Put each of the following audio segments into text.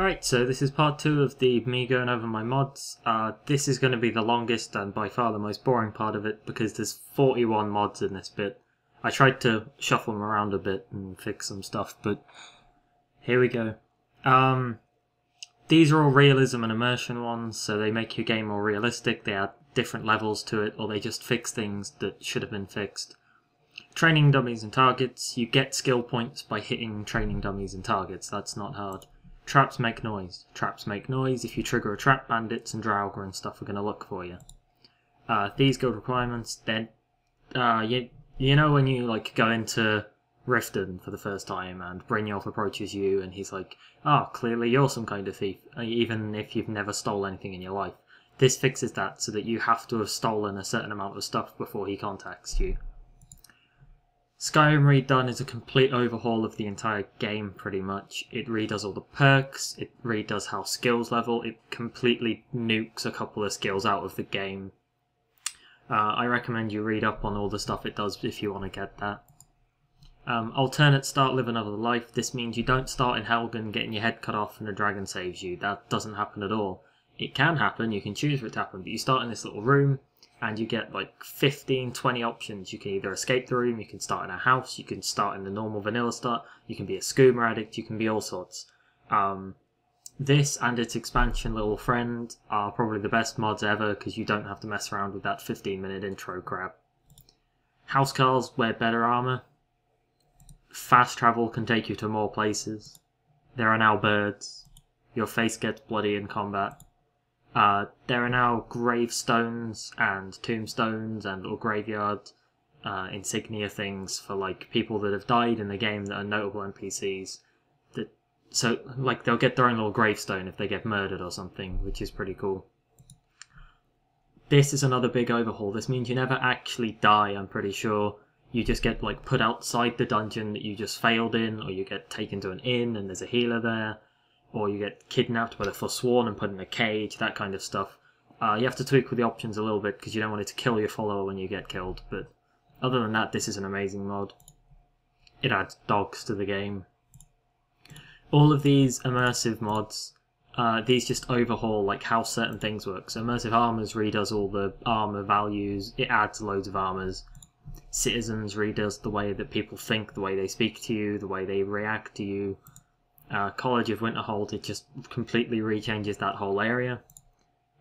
Alright, so this is part 2 of me going over my mods. This is going to be the longest and by far the most boring part of it because there's 41 mods in this bit. I tried to shuffle them around a bit and fix some stuff, but here we go. These are all realism and immersion ones, so they make your game more realistic, they add different levels to it, or they just fix things that should have been fixed. Training dummies and targets. You get skill points by hitting training dummies and targets, that's not hard. Traps make noise. Traps make noise. If you trigger a trap, bandits and Draugr and stuff are going to look for you. These guild requirements, then, you know when you go into Riften for the first time and Brynjolf approaches you and he's like, clearly you're some kind of thief, even if you've never stole anything in your life. This fixes that so that you have to have stolen a certain amount of stuff before he contacts you. Skyrim redone is a complete overhaul of the entire game, pretty much. It redoes all the perks, it redoes how skills level, it completely nukes a couple of skills out of the game. I recommend you read up on all the stuff it does if you want to get that. Alternate start, live another life. This means you don't start in Helgen getting your head cut off and a dragon saves you. That doesn't happen at all. It can happen, you can choose for it to happen, but you start in this little room, and you get 15, 20 options. You can either escape the room, you can start in a house, you can start in the normal vanilla start, you can be a skooma addict, you can be all sorts. This and its expansion Little Friend are probably the best mods ever because you don't have to mess around with that 15-minute intro crap. Housecarls wear better armour. Fast travel can take you to more places. There are now birds. Your face gets bloody in combat. There are now gravestones and tombstones and little graveyard insignia things for people that have died in the game that are notable NPCs. So they'll get their own little gravestone if they get murdered or something, which is pretty cool. This is another big overhaul. This means you never actually die, I'm pretty sure. You just get put outside the dungeon that you just failed in, or you get taken to an inn and there's a healer there. Or you get kidnapped by the Forsworn and put in a cage, that kind of stuff. You have to tweak with the options a little bit because you don't want it to kill your follower when you get killed, but other than that, this is an amazing mod. It adds dogs to the game. All of these immersive mods, these just overhaul how certain things work. So Immersive Armors redoes all the armor values, it adds loads of armors. Citizens redoes the way that people think, the way they speak to you, the way they react to you. College of Winterhold, it just completely rechanges that whole area.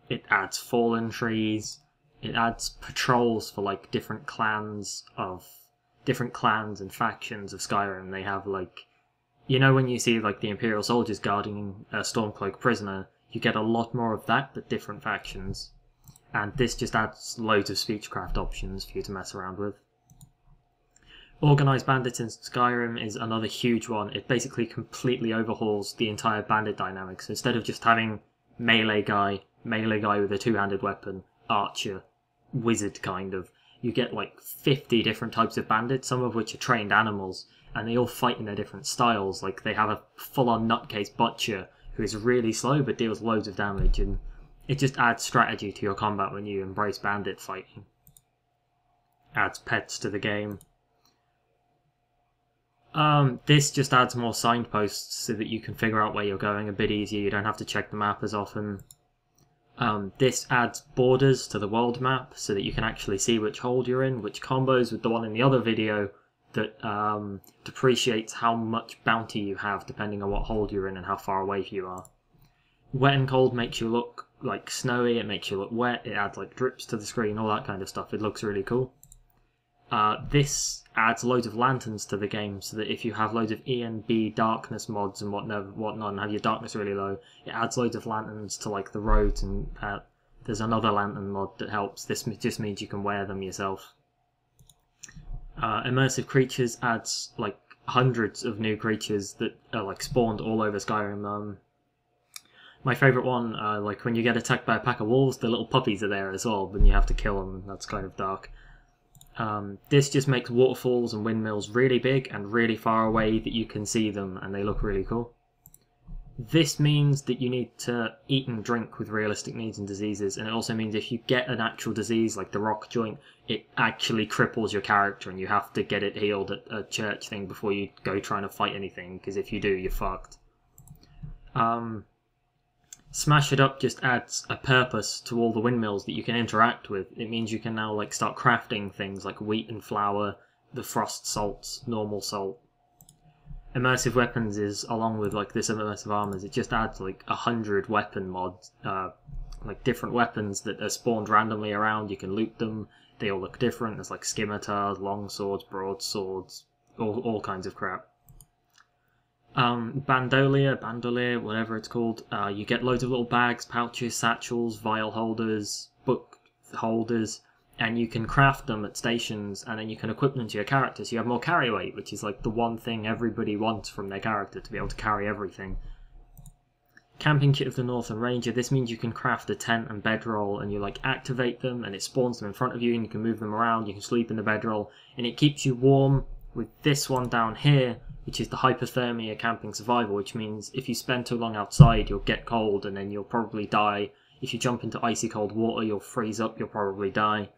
It adds fallen trees. It adds patrols for different clans and factions of Skyrim. They have when you see the Imperial soldiers guarding a Stormcloak prisoner, you get a lot more of that, but different factions. And this just adds loads of speechcraft options for you to mess around with. Organised Bandits in Skyrim is another huge one. It basically completely overhauls the entire bandit dynamics. Instead of just having melee guy with a two-handed weapon, archer, wizard kind of, you get 50 different types of bandits, some of which are trained animals, and they all fight in their different styles. They have a full-on nutcase butcher who is really slow but deals loads of damage, and it just adds strategy to your combat when you embrace bandit fighting. Adds pets to the game. This just adds more signposts so that you can figure out where you're going a bit easier, you don't have to check the map as often. This adds borders to the world map so that you can actually see which hold you're in, which combos with the one in the other video that depreciates how much bounty you have depending on what hold you're in and how far away you are. Wet and cold makes you look snowy, it makes you look wet, it adds drips to the screen, all that kind of stuff. It looks really cool. This adds loads of lanterns to the game so that if you have loads of ENB darkness mods and whatnot and have your darkness really low, it adds loads of lanterns to the roads, and there's another lantern mod that helps. This just means you can wear them yourself. Immersive Creatures adds hundreds of new creatures that are spawned all over Skyrim. My favourite one, when you get attacked by a pack of wolves, the little puppies are there as well, but you have to kill them, and that's kind of dark. This just makes waterfalls and windmills really big and really far away that you can see them, and they look really cool. This means that you need to eat and drink with realistic needs and diseases, and it also means if you get an actual disease like the rock joint, it actually cripples your character and you have to get it healed at a church thing before you go trying to fight anything, because if you do, you're fucked. Smash It Up just adds a purpose to all the windmills that you can interact with. It means you can now like start crafting things like wheat and flour, the frost salts, normal salt. Immersive weapons is, along with like this immersive armors, it just adds like 100 weapon mods, like different weapons that are spawned randomly around. You can loot them. They all look different. There's like scimitars, long swords, broadswords, all kinds of crap. Bandolier, whatever it's called. You get loads of little bags, pouches, satchels, vial holders, book holders, and you can craft them at stations, and then you can equip them to your character, so you have more carry weight, which is like the one thing everybody wants from their character, to be able to carry everything. Camping Kit of the Northern Ranger, this means you can craft a tent and bedroll, and you like activate them, and it spawns them in front of you, and you can move them around, you can sleep in the bedroll, and it keeps you warm with this one down here, which is the hypothermia camping survival, which means if you spend too long outside, you'll get cold, and then you'll probably die. If you jump into icy cold water, you'll freeze up, you'll probably die.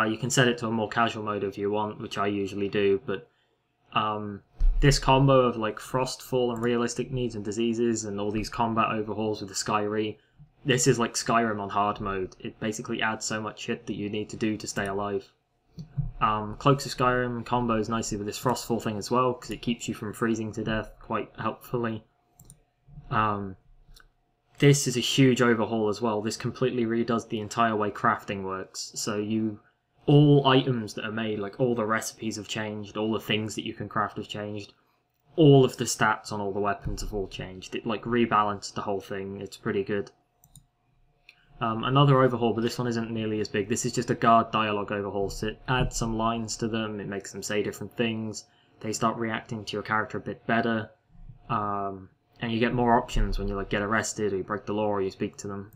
You can set it to a more casual mode if you want, which I usually do, but this combo of like Frostfall and realistic needs and diseases and all these combat overhauls with the Skyrim, this is like Skyrim on hard mode. It basically adds so much shit that you need to do to stay alive. Cloaks of Skyrim combos nicely with this Frostfall thing as well, because it keeps you from freezing to death quite helpfully. This is a huge overhaul as well. This completely redoes the entire way crafting works. So all items that are made, like all the recipes have changed, all the things that you can craft have changed, all of the stats on all the weapons have all changed. It like rebalanced the whole thing. It's pretty good. Another overhaul, but this one isn't nearly as big. This is just a guard dialogue overhaul. So it adds some lines to them, it makes them say different things, they start reacting to your character a bit better, and you get more options when you like get arrested or you break the law or you speak to them.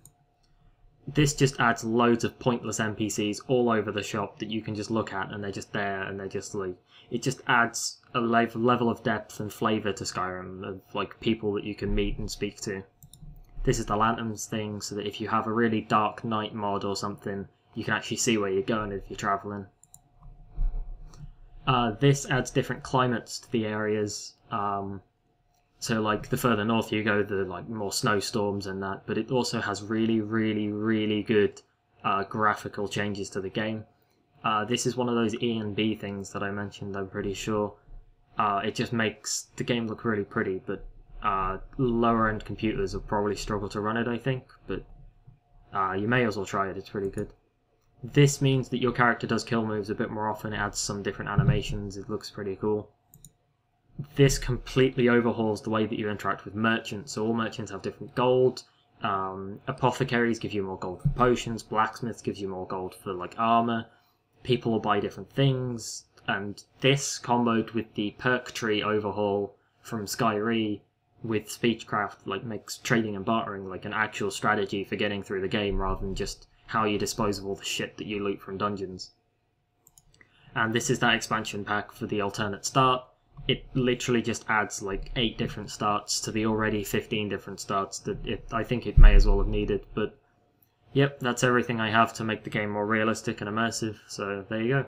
This just adds loads of pointless NPCs all over the shop that you can just look at, and they're just there, and they're just like, it just adds a level of depth and flavour to Skyrim, of like people that you can meet and speak to. This is the lanterns thing, so that if you have a really dark night mod or something, you can actually see where you're going if you're travelling. This adds different climates to the areas. So like the further north you go, the like more snowstorms and that, but it also has really, really, really good graphical changes to the game. This is one of those E and B things that I mentioned, I'm pretty sure. It just makes the game look really pretty, but lower end computers will probably struggle to run it, I think, but you may as well try it, it's pretty good. This means that your character does kill moves a bit more often, it adds some different animations, it looks pretty cool. This completely overhauls the way that you interact with merchants. So all merchants have different gold. Apothecaries give you more gold for potions. Blacksmiths gives you more gold for like armor. People will buy different things. And this comboed with the perk tree overhaul from Skyrim with Speechcraft like makes trading and bartering like an actual strategy for getting through the game rather than just how you dispose of all the shit that you loot from dungeons. And this is that expansion pack for the alternate start. It literally just adds like 8 different starts to the already 15 different starts that I think it may as well have needed, but yep, that's everything I have to make the game more realistic and immersive, so there you go.